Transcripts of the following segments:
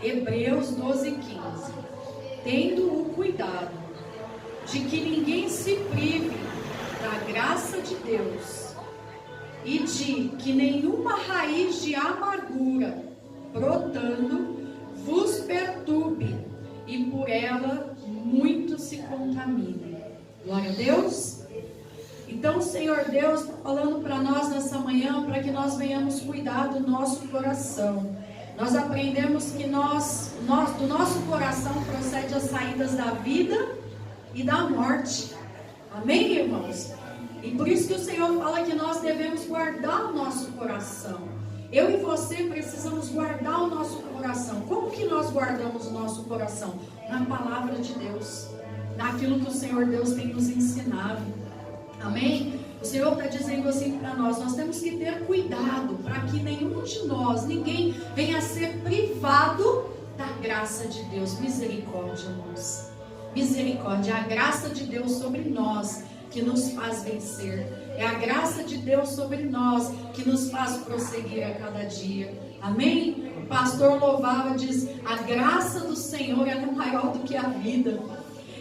Hebreus 12:15. Tendo o cuidado de que ninguém se prive da graça de Deus e de que nenhuma raiz de amargura brotando vos perturbe e por ela muito se contamine. Glória a Deus. Então o Senhor Deus está falando para nós nessa manhã, para que nós venhamos cuidar do nosso coração. Nós aprendemos que do nosso coração procede as saídas da vida e da morte. Amém, irmãos? E por isso que o Senhor fala que nós devemos guardar o nosso coração. Eu e você precisamos guardar o nosso coração. Como que nós guardamos o nosso coração? Na palavra de Deus, naquilo que o Senhor Deus tem nos ensinado. Amém? O Senhor está dizendo assim para nós temos que ter cuidado para que nenhum de nós, ninguém venha a ser privado da graça de Deus. Misericórdia, irmãos. Misericórdia, é a graça de Deus sobre nós que nos faz vencer. É a graça de Deus sobre nós que nos faz prosseguir a cada dia. Amém? O pastor louvava, diz, a graça do Senhor é maior do que a vida.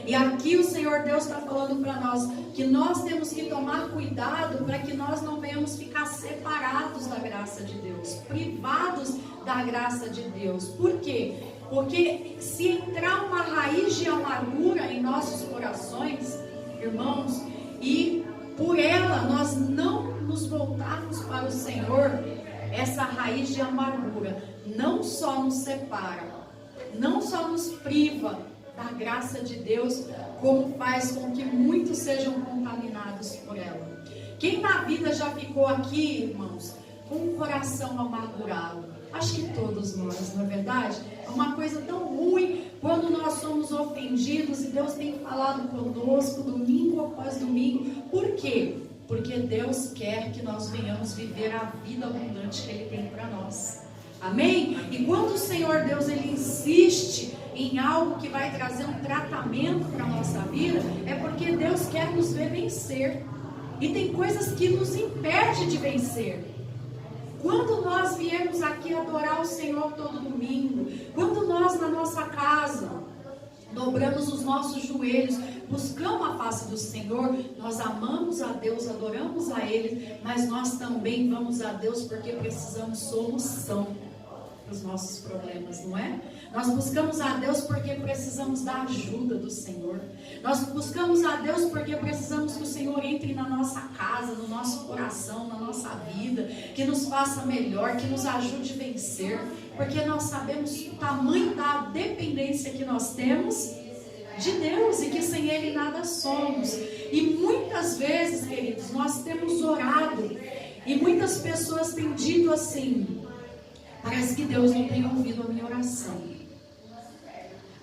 E aqui o Senhor Deus está falando para nós que nós temos que tomar cuidado para que nós não venhamos ficar separados da graça de Deus, privados da graça de Deus. Por quê? Porque se entrar uma raiz de amargura em nossos corações, irmãos, e por ela nós não nos voltarmos para o Senhor, essa raiz de amargura não só nos separa, não só nos priva da graça de Deus, como faz com que muitos sejam contaminados por ela. Quem na vida já ficou aqui, irmãos, com um coração amargurado? Acho que todos nós, não é verdade? É uma coisa tão ruim quando nós somos ofendidos e Deus tem falado conosco domingo após domingo. Por quê? Porque Deus quer que nós venhamos viver a vida abundante que Ele tem para nós. Amém? E quando o Senhor Deus Ele insiste em algo que vai trazer um tratamento para a nossa vida, é porque Deus quer nos ver vencer. E tem coisas que nos impedem de vencer. Quando nós viemos aqui adorar o Senhor todo domingo, quando nós na nossa casa dobramos os nossos joelhos, buscamos a face do Senhor, nós amamos a Deus, adoramos a Ele, mas nós também vamos a Deus porque precisamos solução para os nossos problemas, não é? Nós buscamos a Deus porque precisamos da ajuda do Senhor. Nós buscamos a Deus porque precisamos que o Senhor entre na nossa casa, no nosso coração, na nossa vida, que nos faça melhor, que nos ajude a vencer, porque nós sabemos o tamanho da dependência que nós temos de Deus e que sem Ele nada somos. E muitas vezes, queridos, nós temos orado e muitas pessoas têm dito assim: parece que Deus não tem ouvido a minha oração.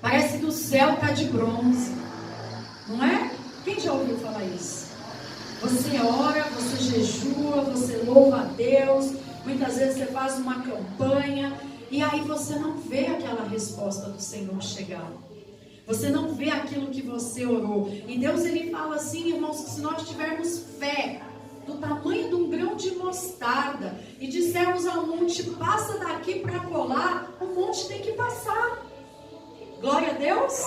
Parece que o céu está de bronze. Não é? Quem já ouviu falar isso? Você ora, você jejua, você louva a Deus. Muitas vezes você faz uma campanha e aí você não vê aquela resposta do Senhor chegar. Você não vê aquilo que você orou. E Deus Ele fala assim, irmãos, que se nós tivermos fé do tamanho de um grão de mostarda e dissermos ao monte, passa daqui para colar, o monte tem que passar. Glória a Deus.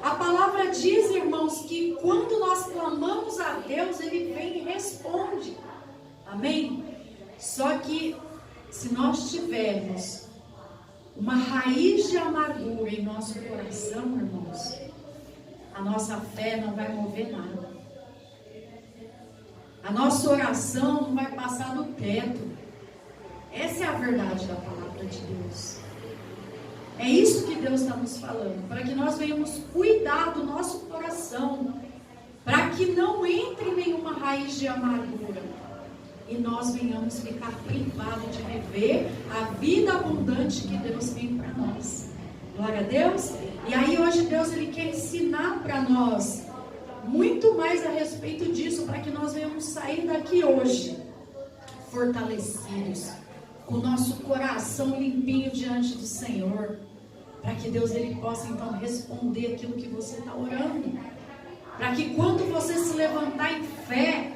A palavra diz, irmãos, que quando nós clamamos a Deus, Ele vem e responde. Amém? Só que se nós tivermos uma raiz de amargura em nosso coração, irmãos, a nossa fé não vai mover nada. A nossa oração não vai passar do teto. Essa é a verdade da palavra de Deus. É isso que Deus está nos falando, para que nós venhamos cuidar do nosso coração, para que não entre nenhuma raiz de amargura e nós venhamos ficar privados de viver a vida abundante que Deus tem para nós. Glória a Deus. E aí hoje Deus Ele quer ensinar para nós muito mais a respeito disso, para que nós venhamos sair daqui hoje fortalecidos, com o nosso coração limpinho diante do Senhor, para que Deus Ele possa então responder aquilo que você está orando, para que quando você se levantar em fé,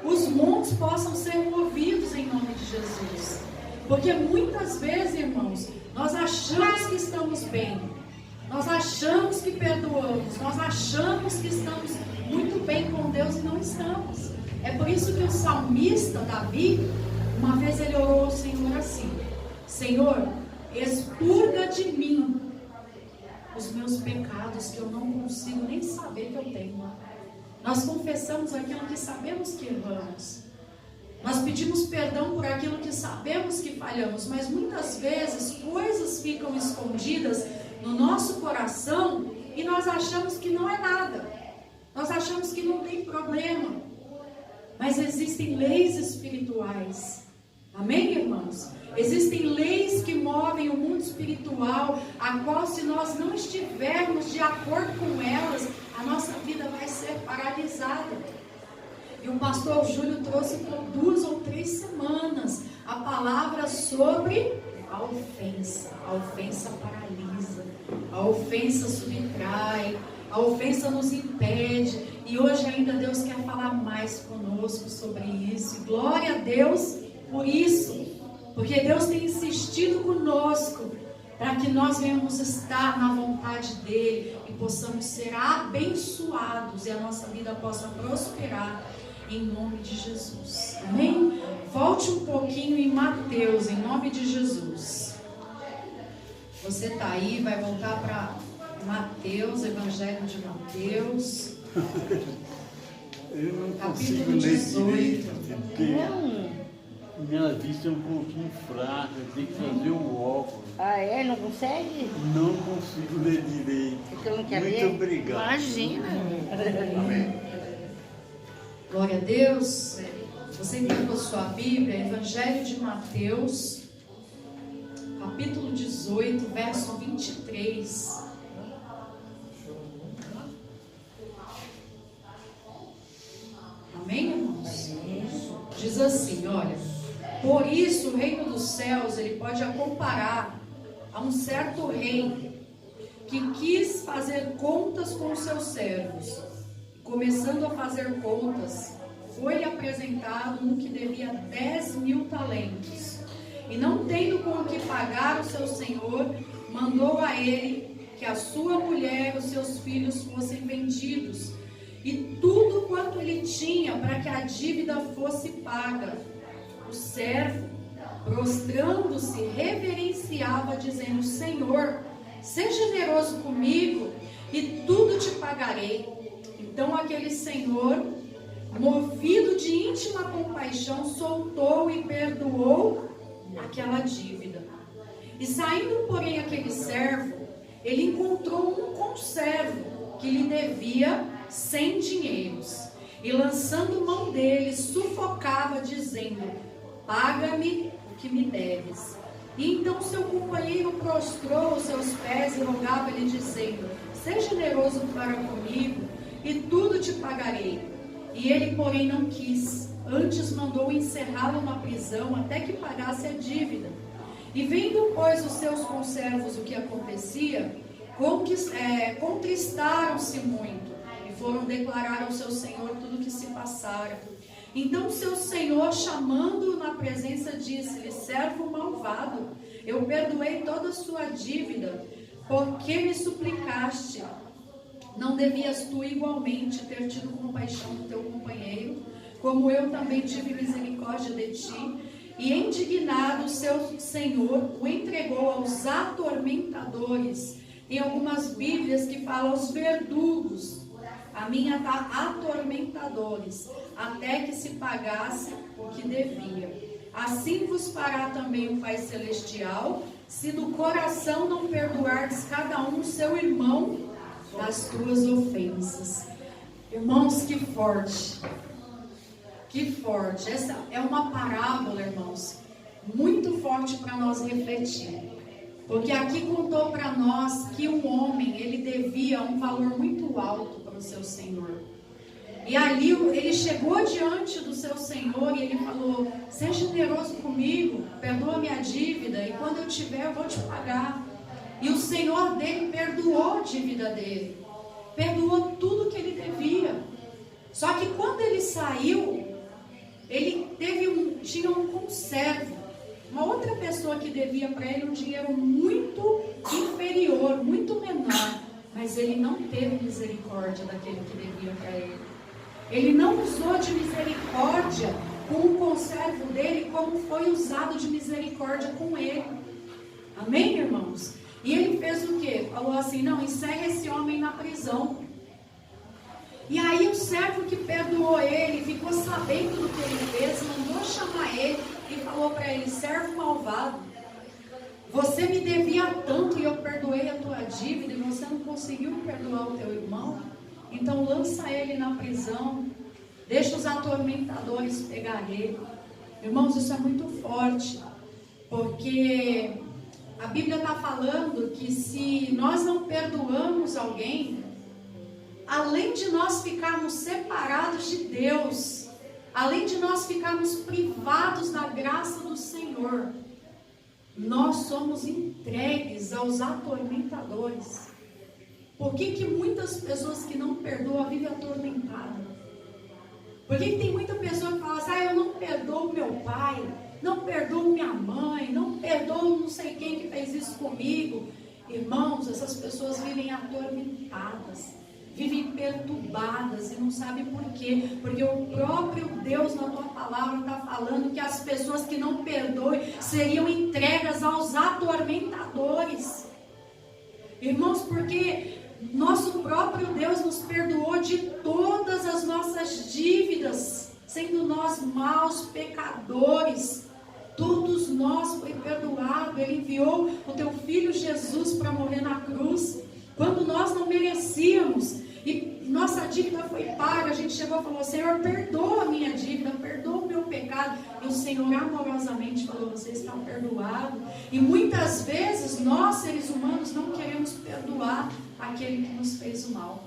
os montes possam ser movidos em nome de Jesus. Porque muitas vezes, irmãos, nós achamos que estamos bem. Nós achamos que perdoamos, nós achamos que estamos muito bem com Deus e não estamos. É por isso que o salmista Davi, uma vez ele orou ao Senhor assim: Senhor, expurga de mim os meus pecados que eu não consigo nem saber que eu tenho. Nós confessamos aquilo que sabemos que erramos. Nós pedimos perdão por aquilo que sabemos que falhamos, mas muitas vezes coisas ficam escondidas no nosso coração e nós achamos que não é nada. Nós achamos que não tem problema. Mas existem leis espirituais. Amém, irmãos? Existem leis que movem o mundo espiritual, a qual, se nós não estivermos de acordo com elas, a nossa vida vai ser paralisada. E o pastor Júlio trouxe por 2 ou 3 semanas a palavra sobre a ofensa. A ofensa paralisa, a ofensa subtrai, a ofensa nos impede. E hoje ainda Deus quer falar mais conosco sobre isso. E glória a Deus por isso. Porque Deus tem insistido conosco para que nós venhamos estar na vontade dEle e possamos ser abençoados e a nossa vida possa prosperar em nome de Jesus. Amém? Volte um pouquinho em Mateus, em nome de Jesus. Você está aí, vai voltar para Mateus, Evangelho de Mateus. Eu não consigo Capítulo ler 18. direito, porque minha vista é um pouquinho fraca, eu tenho que fazer o óculos. Ah, é? Não consegue? Não consigo ler direito. Porque eu não quero Muito ler? obrigado. Imagina. Amém. Glória a Deus. Você entregou sua Bíblia, Evangelho de Mateus, capítulo 18, verso 23. Amém, irmãos? Diz assim, olha: por isso o reino dos céus, ele pode comparar a um certo rei que quis fazer contas com os seus servos. Começando a fazer contas, foi-lhe apresentado um que devia 10.000 talentos. E não tendo com o que pagar o seu senhor, mandou a ele que a sua mulher e os seus filhos fossem vendidos, e tudo quanto ele tinha, para que a dívida fosse paga. O servo, prostrando-se, reverenciava, dizendo: Senhor, seja generoso comigo, e tudo te pagarei. Então aquele senhor, movido de íntima compaixão, soltou e perdoou aquela dívida. E saindo, porém, aquele servo, ele encontrou um conservo que lhe devia 100 dinheiros. E lançando mão dele, sufocava, dizendo: paga-me o que me deves. E então seu companheiro prostrou os seus pés e rogava-lhe, dizendo: seja generoso para comigo, e tudo te pagarei. E ele, porém, não quis. Antes mandou encerrá-lo na prisão até que pagasse a dívida. E vendo, pois, os seus conservos o que acontecia, contristaram-se muito e foram declarar ao seu senhor tudo o que se passara. Então seu senhor, chamando-o na presença, disse-lhe: servo malvado, eu perdoei toda a sua dívida, porque me suplicaste. Não devias tu igualmente ter tido compaixão do teu companheiro, como eu também tive misericórdia de ti? E indignado, seu senhor o entregou aos atormentadores. Tem algumas bíblias que falam aos verdugos. A minha está atormentadores, até que se pagasse o que devia. Assim vos fará também o Pai Celestial, se do coração não perdoardes cada um seu irmão das tuas ofensas. Irmãos, que forte. Que forte. Essa é uma parábola, irmãos, muito forte para nós refletir. Porque aqui contou para nós que um homem, ele devia um valor muito alto para o seu senhor. E ali ele chegou diante do seu senhor e ele falou: seja generoso comigo, perdoa minha dívida, e quando eu tiver eu vou te pagar. E o senhor dele perdoou a dívida dele, perdoou tudo que ele devia. Só que quando ele saiu, ele tinha um conservo, uma outra pessoa que devia para ele um dinheiro muito inferior mas ele não teve misericórdia daquele que devia para ele. Ele não usou de misericórdia com o conservo dele como foi usado de misericórdia com ele. Amém, irmãos? E ele fez o quê? Falou assim, não, encerra esse homem na prisão. E aí o servo que perdoou ele, ficou sabendo do que ele fez, mandou chamar ele e falou para ele, servo malvado, você me devia tanto e eu perdoei a tua dívida e você não conseguiu perdoar o teu irmão? Então lança ele na prisão, deixa os atormentadores pegar ele. Irmãos, isso é muito forte, porque a Bíblia está falando que se nós não perdoamos alguém, além de nós ficarmos separados de Deus, além de nós ficarmos privados da graça do Senhor, nós somos entregues aos atormentadores. Por que muitas pessoas que não perdoam vivem atormentadas? Por que tem muita pessoa que fala assim, eu não perdoo meu pai, não perdoo minha mãe, não perdoo não sei quem que fez isso comigo? Irmãos, essas pessoas vivem atormentadas, vivem perturbadas e não sabem por quê. Porque o próprio Deus na tua palavra está falando que as pessoas que não perdoem seriam entregas aos atormentadores. Irmãos, porque nosso próprio Deus nos perdoou de todas as nossas dívidas, sendo nós maus pecadores. Todos nós foi perdoado. Ele enviou o teu filho Jesus para morrer na cruz, quando nós não merecíamos, e nossa dívida foi paga. A gente chegou e falou, Senhor, perdoa a minha dívida, perdoa o meu pecado, e o Senhor amorosamente falou, você está perdoado. E muitas vezes nós, seres humanos, não queremos perdoar aquele que nos fez o mal,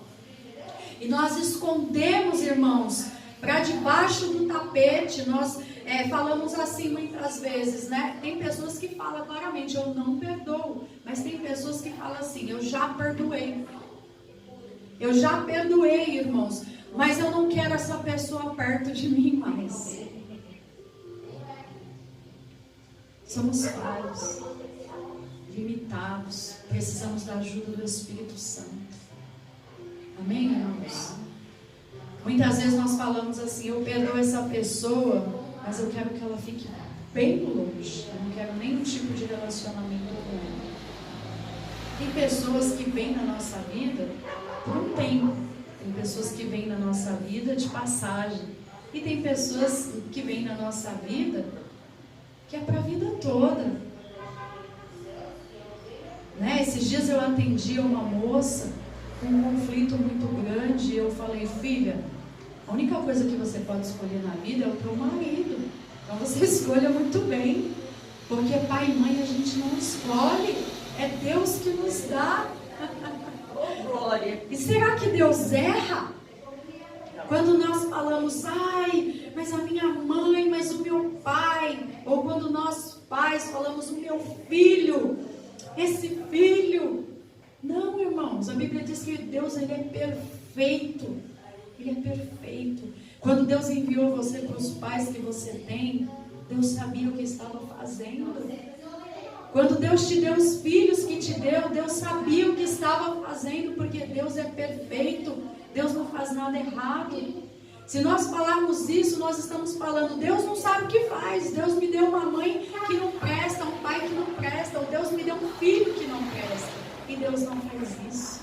e nós escondemos, irmãos, para debaixo do tapete. Nós falamos assim muitas vezes, né? Tem pessoas que falam claramente, eu não perdoo, mas tem pessoas que falam assim, eu já perdoei. Eu já perdoei, irmãos, mas eu não quero essa pessoa perto de mim mais. Somos falhos, limitados, precisamos da ajuda do Espírito Santo. Amém, irmãos? Muitas vezes nós falamos assim, eu perdoo essa pessoa, mas eu quero que ela fique bem longe. Eu não quero nenhum tipo de relacionamento com ela. Tem pessoas que vêm na nossa vida por um tempo. Tem pessoas que vêm na nossa vida de passagem. E tem pessoas que vêm na nossa vida que é para a vida toda. Né? Esses dias eu atendi uma moça com um conflito muito grande. E eu falei, filha, a única coisa que você pode escolher na vida é o teu marido. Então você escolha muito bem. Porque pai e mãe a gente não escolhe. É Deus que nos dá. Oh, glória. E será que Deus erra? Quando nós falamos, ai, mas a minha mãe, mas o meu pai. Ou quando nós pais falamos, o meu filho, esse filho. Não, irmãos, a Bíblia diz que Deus, ele é perfeito. Ele é perfeito. Quando Deus enviou você para os pais que você tem, Deus sabia o que estava fazendo. Quando Deus te deu os filhos que te deu, Deus sabia o que estava fazendo, porque Deus é perfeito. Deus não faz nada errado. Se nós falarmos isso, nós estamos falando, Deus não sabe o que faz. Deus me deu uma mãe que não presta, um pai que não presta, ou Deus me deu um filho que não presta. E Deus não faz isso.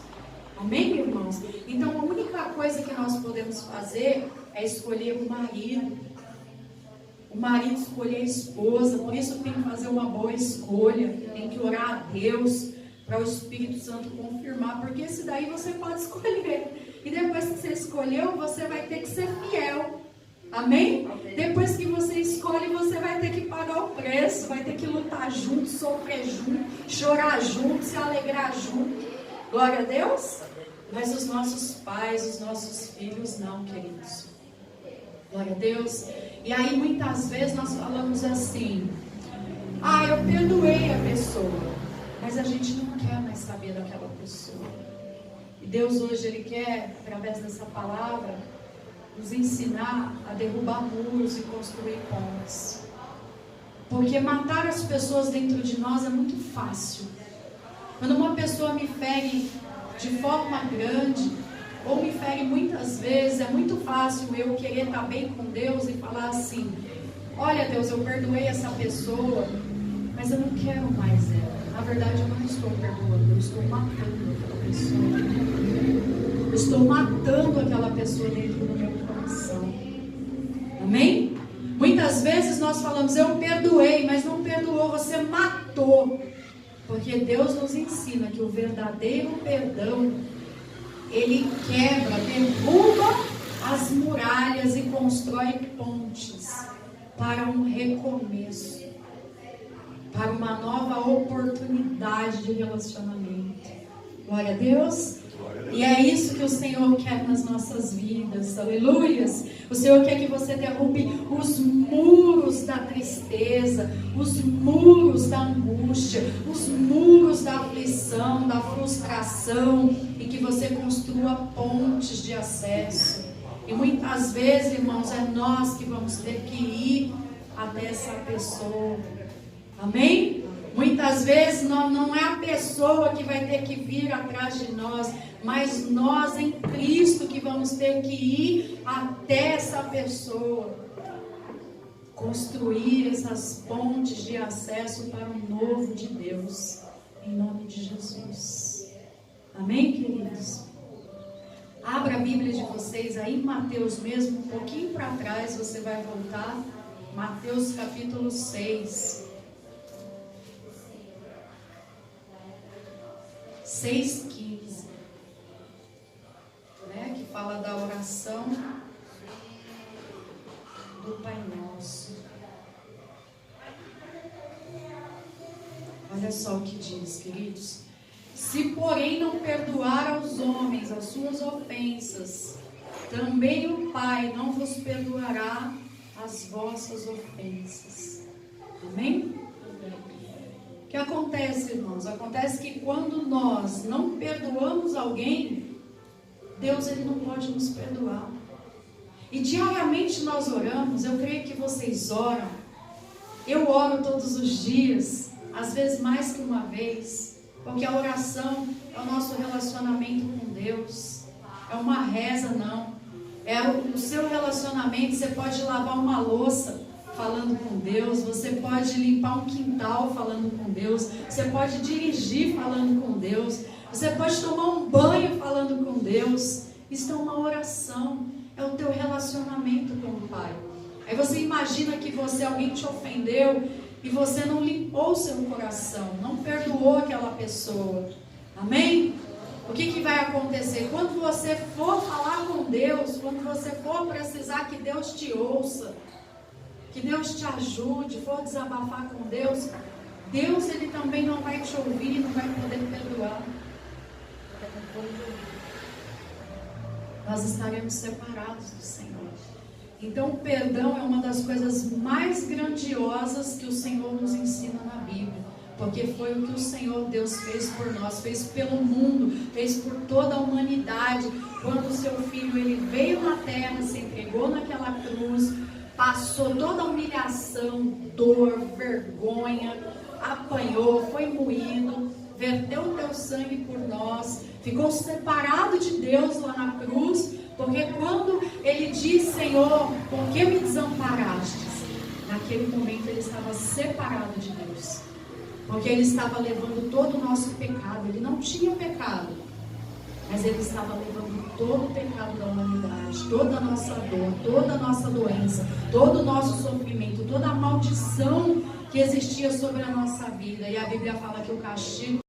Amém, irmãos? Então a única coisa que nós podemos fazer é escolher o marido. O marido escolher a esposa. Por isso tem que fazer uma boa escolha. Tem que orar a Deus para o Espírito Santo confirmar. Porque esse daí você pode escolher. E depois que você escolheu, você vai ter que ser fiel. Amém? Depois que você escolhe, você vai ter que pagar o preço. Vai ter que lutar junto, sofrer junto, chorar junto, se alegrar junto. Glória a Deus. Mas os nossos pais, os nossos filhos não, queridos. Glória a Deus. E aí muitas vezes nós falamos assim, eu perdoei a pessoa, mas a gente não quer mais saber daquela pessoa. E Deus hoje, Ele quer, através dessa palavra, nos ensinar a derrubar muros e construir pontes. Porque matar as pessoas dentro de nós é muito fácil. Quando uma pessoa me fere de forma grande, ou me fere muitas vezes, é muito fácil eu querer estar bem com Deus e falar assim: olha, Deus, eu perdoei essa pessoa, mas eu não quero mais ela. Na verdade, eu não estou perdoando, eu estou matando aquela pessoa. Eu estou matando aquela pessoa dentro do meu coração. Amém? Muitas vezes nós falamos: eu perdoei, mas não perdoou, você matou. Porque Deus nos ensina que o verdadeiro perdão, ele quebra, derruba as muralhas e constrói pontes para um recomeço, para uma nova oportunidade de relacionamento. Glória a Deus. E é isso que o Senhor quer nas nossas vidas. Aleluias. O Senhor quer que você derrube os muros da tristeza, os muros da angústia, os muros da aflição, da frustração, e que você construa pontes de acesso. E muitas vezes, irmãos, é nós que vamos ter que ir até essa pessoa. Amém? Muitas vezes não é a pessoa que vai ter que vir atrás de nós, mas nós em Cristo que vamos ter que ir até essa pessoa. Construir essas pontes de acesso para o novo de Deus, em nome de Jesus. Amém, queridos? Abra a Bíblia de vocês aí em Mateus mesmo, um pouquinho para trás, você vai voltar. Mateus capítulo 6. 6,15, né, que fala da oração do Pai Nosso. Olha só o que diz, queridos: se porém não perdoar aos homens as suas ofensas, também o Pai não vos perdoará as vossas ofensas. Amém? O que acontece, irmãos? Acontece que quando nós não perdoamos alguém, Deus, ele não pode nos perdoar. E diariamente nós oramos. Eu creio que vocês oram. Eu oro todos os dias, às vezes mais que uma vez, porque a oração é o nosso relacionamento com Deus. É uma reza, não. É o seu relacionamento. Você pode lavar uma louça falando com Deus, você pode limpar um quintal falando com Deus, você pode dirigir falando com Deus, você pode tomar um banho falando com Deus. Isso é uma oração, é o teu relacionamento com o Pai. Aí você imagina que alguém te ofendeu e você não limpou o seu coração, não perdoou aquela pessoa. Amém? O que vai acontecer? Quando você for falar com Deus, quando você for precisar que Deus te ouça, que Deus te ajude, for desabafar com Deus, Deus, ele também não vai te ouvir e não vai poder perdoar. Nós estaremos separados do Senhor. Então o perdão é uma das coisas mais grandiosas que o Senhor nos ensina na Bíblia. Porque foi o que o Senhor Deus fez por nós, fez pelo mundo, fez por toda a humanidade. Quando o seu Filho, ele veio na terra, se entregou naquela cruz, passou toda a humilhação, dor, vergonha, apanhou, foi moído, verteu o teu sangue por nós, ficou separado de Deus lá na cruz, porque quando ele diz: Senhor, por que me desamparastes? Naquele momento ele estava separado de Deus, porque ele estava levando todo o nosso pecado. Ele não tinha pecado, mas ele estava levando todo o pecado da humanidade, toda a nossa dor, toda a nossa doença, todo o nosso sofrimento, toda a maldição que existia sobre a nossa vida. E a Bíblia fala que o castigo